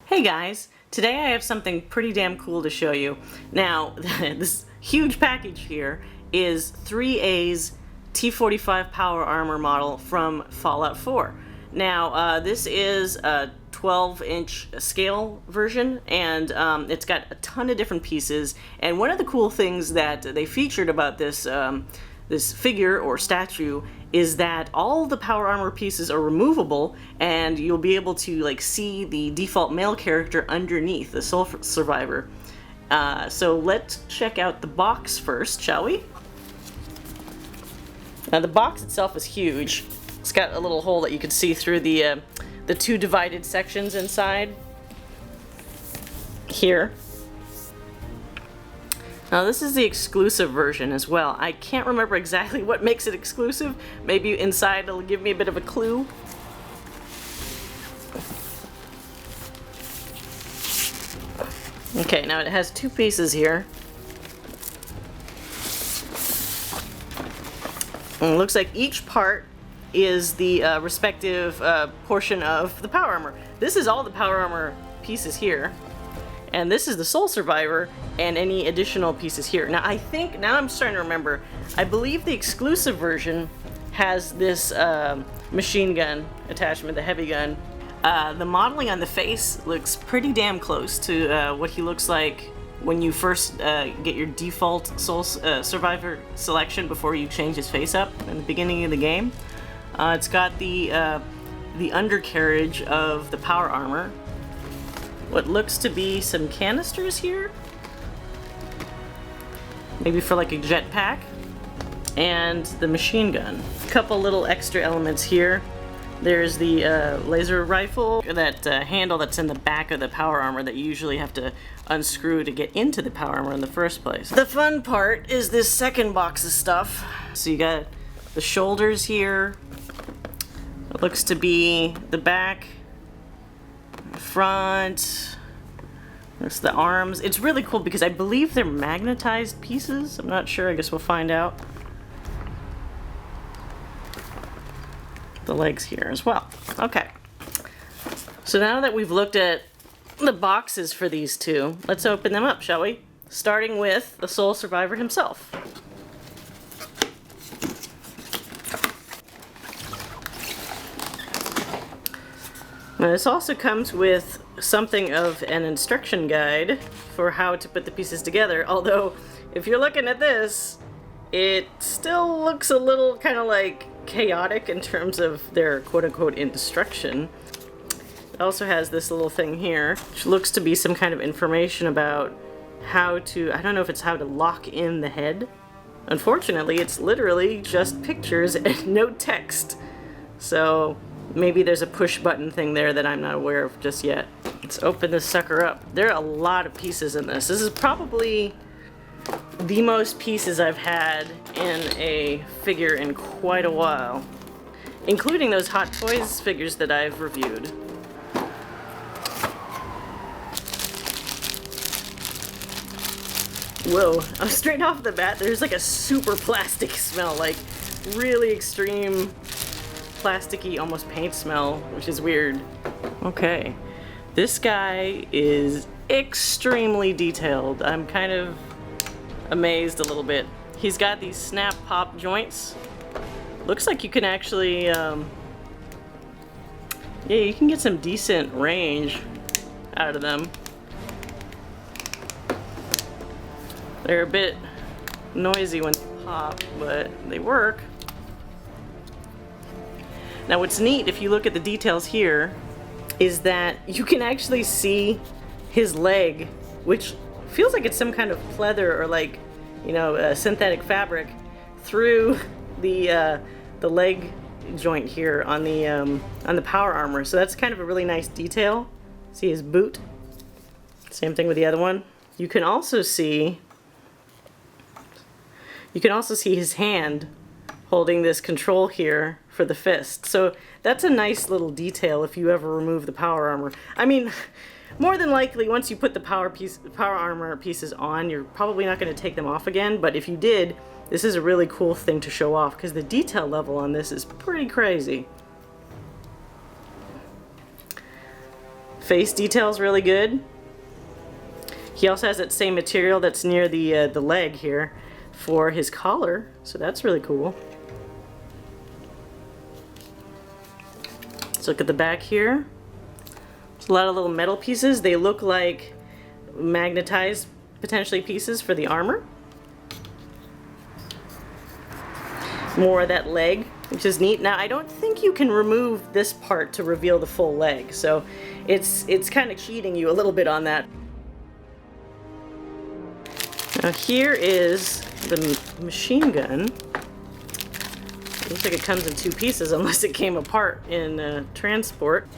Hey guys, today I have something pretty damn cool to show you. Now, this huge package here is 3A's T-45 power armor model from Fallout 4. Now, this is a 12-inch scale version, and it's got a ton of different pieces. And one of the cool things that they featured about this this figure or statue is that all the power armor pieces are removable, and you'll be able to see the default male character underneath the Soul Survivor. So let's check out the box first, shall we? Now the box itself is huge. It's got a little hole that you can see through the two divided sections inside here. Now this is the exclusive version as well. I can't remember exactly what makes it exclusive. Maybe inside it'll give me a bit of a clue. Okay, now it has two pieces here. And it looks like each part is the respective portion of the power armor. This is all the power armor pieces here. And this is the Soul Survivor and any additional pieces here. Now now I'm starting to remember, I believe the exclusive version has this machine gun attachment, the heavy gun. The modeling on the face looks pretty damn close to what he looks like when you first get your default Soul Survivor selection before you change his face up in the beginning of the game. It's got the undercarriage of the power armor. What looks to be some canisters here, maybe for like a jetpack, and the machine gun. A couple little extra elements here. There's the laser rifle, that handle that's in the back of the power armor that you usually have to unscrew to get into the power armor in the first place. The fun part is this second box of stuff. So you got the shoulders here. It looks to be the back, front. There's the arms. It's really cool because I believe they're magnetized pieces. I'm not sure. I guess we'll find out. The legs here as well. Okay. So now that we've looked at the boxes for these two, let's open them up, shall we? Starting with the Soul Survivor himself. Now this also comes with something of an instruction guide for how to put the pieces together, although if you're looking at this, it still looks a little kind of like chaotic in terms of their quote-unquote instruction. It also has this little thing here, which looks to be some kind of information about how to, I don't know if it's how to lock in the head. Unfortunately, it's literally just pictures and no text. So maybe there's a push button thing there that I'm not aware of just yet. Let's open this sucker up. There are a lot of pieces in this. This is probably the most pieces I've had in a figure in quite a while, including those Hot Toys figures that I've reviewed. Whoa, straight off the bat, there's like a super plastic smell, like really extreme plasticky, almost paint smell, which is weird. Okay, this guy is extremely detailed. I'm kind of amazed a little bit. He's got these snap pop joints. Looks like you can actually, yeah, you can get some decent range out of them. They're a bit noisy when they pop, but they work. Now what's neat, if you look at the details here, is that you can actually see his leg, which feels like it's some kind of pleather or like, you know, synthetic fabric, through the leg joint here on the power armor. So that's kind of a really nice detail. See his boot? Same thing with the other one. You can also see his hand holding this control here for the fist. So that's a nice little detail if you ever remove the power armor. I mean, more than likely, once you put the power armor pieces on, you're probably not going to take them off again, but if you did, this is a really cool thing to show off because the detail level on this is pretty crazy. face detail's really good. He also has that same material that's near the leg here for his collar, so that's really cool. Let's look at the back here. There's a lot of little metal pieces. They look like magnetized, potentially, pieces for the armor. More of that leg, which is neat. Now, I don't think you can remove this part to reveal the full leg, so it's kind of cheating you a little bit on that. Now here is the machine gun. It looks like it comes in two pieces unless it came apart in transport.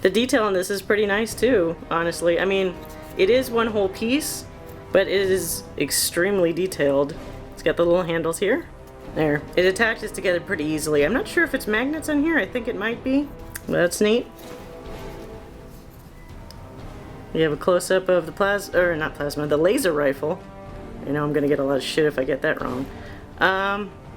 The detail on this is pretty nice too, honestly. I mean, it is one whole piece, but it is extremely detailed. It's got the little handles here. There. It attaches together pretty easily. I'm not sure if it's magnets on here. I think it might be. That's neat. You have a close-up of the the laser rifle. I know I'm gonna get a lot of shit if I get that wrong.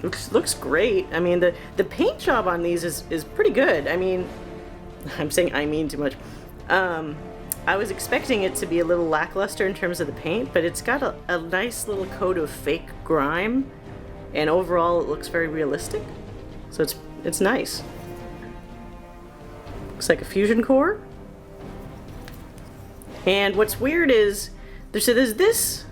Looks great. I mean, the paint job on these is pretty good. I mean, I'm saying I mean too much. I was expecting it to be a little lackluster in terms of the paint, but it's got a nice little coat of fake grime, and overall it looks very realistic. So it's nice. Looks like a fusion core. And what's weird is there's this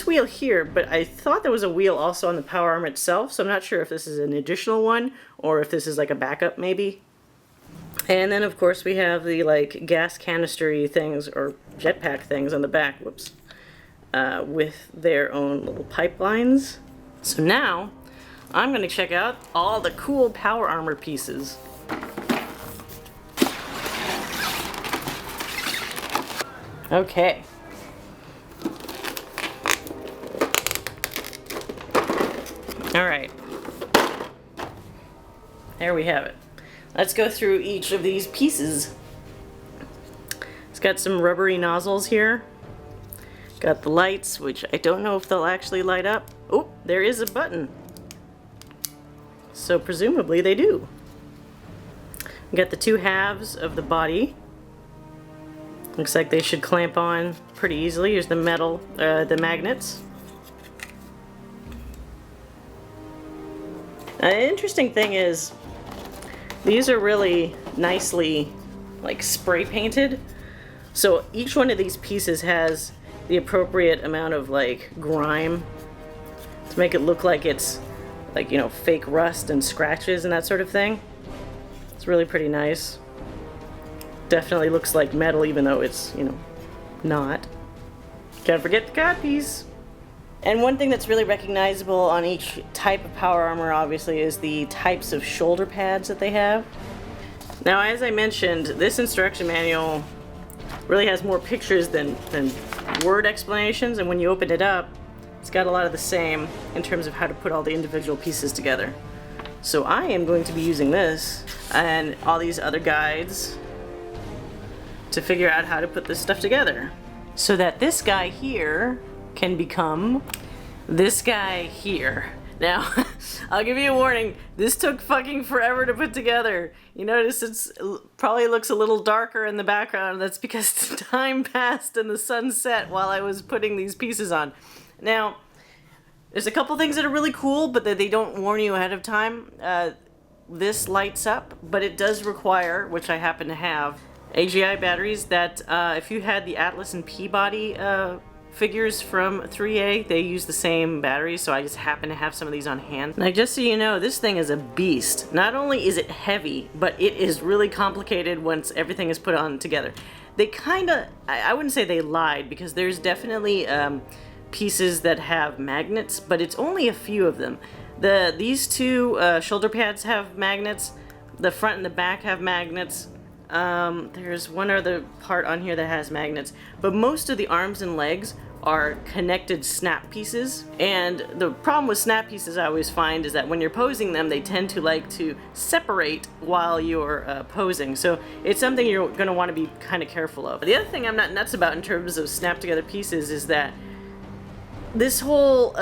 wheel here, but I thought there was a wheel also on the power arm itself, so I'm not sure if this is an additional one or if this is like a backup maybe. And then of course we have the like gas canister-y things or jetpack things on the back, whoops, with their own little pipelines. So now I'm gonna check out all the cool power armor pieces. Okay. All right. There we have it. Let's go through each of these pieces. It's got some rubbery nozzles here. Got the lights, which I don't know if they'll actually light up. Oh, there is a button. So presumably they do. We got the two halves of the body. Looks like they should clamp on pretty easily. Here's the metal, the magnets. The interesting thing is, these are really nicely like spray painted. So each one of these pieces has the appropriate amount of like grime to make it look like it's like, you know, fake rust and scratches and that sort of thing. It's really pretty nice. Definitely looks like metal even though it's, you know, not. Can't forget the codpiece. And one thing that's really recognizable on each type of power armor obviously is the types of shoulder pads that they have. Now, as I mentioned, this instruction manual really has more pictures than word explanations, and when you open it up, it's got a lot of the same in terms of how to put all the individual pieces together. So I am going to be using this and all these other guides to figure out how to put this stuff together so that this guy here can become this guy here. Now, I'll give you a warning, this took fucking forever to put together. You notice it probably looks a little darker in the background. That's because time passed and the sun set while I was putting these pieces on. Now, there's a couple things that are really cool, but that they don't warn you ahead of time. This lights up, but it does require, which I happen to have, AGI batteries that if you had the Atlas and Peabody figures from 3A, they use the same batteries, so I just happen to have some of these on hand. Now, just so you know, this thing is a beast. Not only is it heavy, but it is really complicated once everything is put on together. They kinda, I wouldn't say they lied, because there's definitely pieces that have magnets, but it's only a few of them. These two shoulder pads have magnets, the front and the back have magnets. There's one other part on here that has magnets, but most of the arms and legs are connected snap pieces. And the problem with snap pieces I always find is that when you're posing them, they tend to like to separate while you're posing. So it's something you're going to want to be kind of careful of. The other thing I'm not nuts about in terms of snap together pieces is that this whole,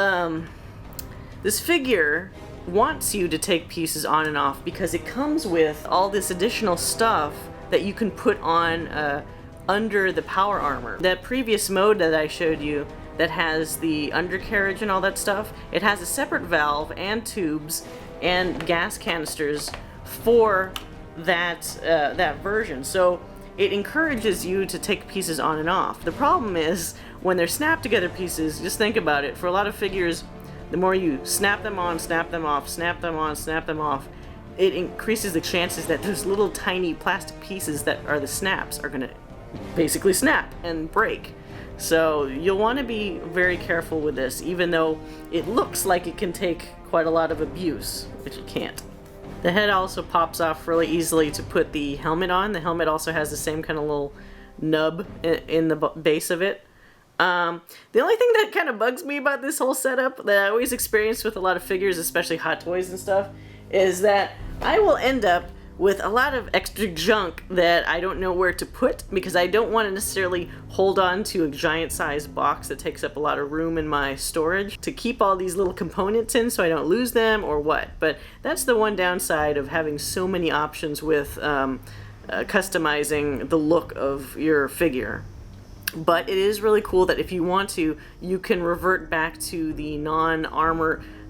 this figure wants you to take pieces on and off because it comes with all this additional stuff that you can put on under the power armor. That previous mode that I showed you that has the undercarriage and all that stuff, it has a separate valve and tubes and gas canisters for that that version. So it encourages you to take pieces on and off. The problem is when they're snap together pieces, just think about it. For a lot of figures, the more you snap them on, snap them off, snap them on, snap them off, it increases the chances that those little tiny plastic pieces that are the snaps are gonna basically snap and break. So you'll want to be very careful with this, even though it looks like it can take quite a lot of abuse, which it can't. The head also pops off really easily to put the helmet on. The helmet also has the same kind of little nub in the base of it. The only thing that kind of bugs me about this whole setup that I always experience with a lot of figures, especially Hot Toys and stuff, is that I will end up with a lot of extra junk that I don't know where to put, because I don't want to necessarily hold on to a giant sized box that takes up a lot of room in my storage to keep all these little components in so I don't lose them or what. But that's the one downside of having so many options with customizing the look of your figure. But it is really cool that if you want to, you can revert back to the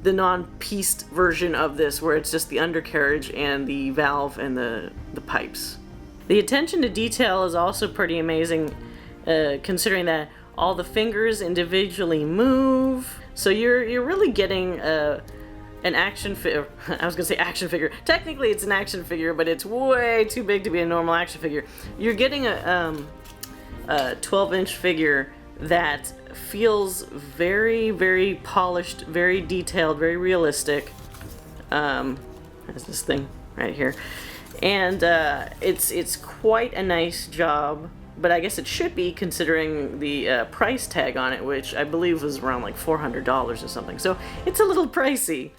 non-pieced version of this, where it's just the undercarriage and the valve and the pipes. The attention to detail is also pretty amazing, considering that all the fingers individually move. So you're really getting an action figure. I was gonna say action figure. Technically, it's an action figure, but it's way too big to be a normal action figure. You're getting a 12-inch figure that feels very, very polished, very detailed, very realistic. There's this thing right here, and it's quite a nice job. But I guess it should be, considering the price tag on it, which I believe was around like $400 or something. So it's a little pricey.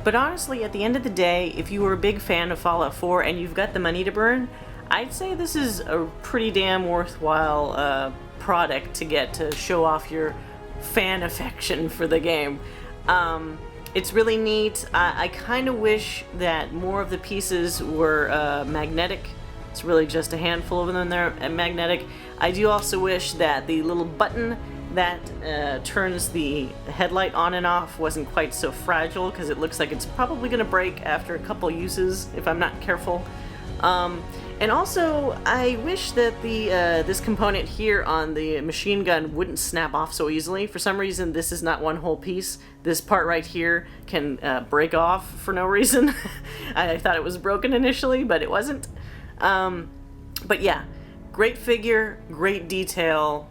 But honestly, at the end of the day, if you were a big fan of Fallout 4 and you've got the money to burn, I'd say this is a pretty damn worthwhile product to get to show off your fan affection for the game. It's really neat. I kind of wish that more of the pieces were magnetic. It's really just a handful of them there magnetic. I do also wish that the little button that turns the headlight on and off wasn't quite so fragile, because it looks like it's probably going to break after a couple uses if I'm not careful. And also, I wish that this component here on the machine gun wouldn't snap off so easily. For some reason, this is not one whole piece. This part right here can break off for no reason. I thought it was broken initially, but it wasn't. But yeah, great figure, great detail,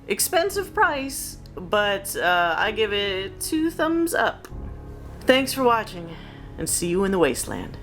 expensive price, but I give it 2 thumbs up. Thanks for watching, and see you in the wasteland.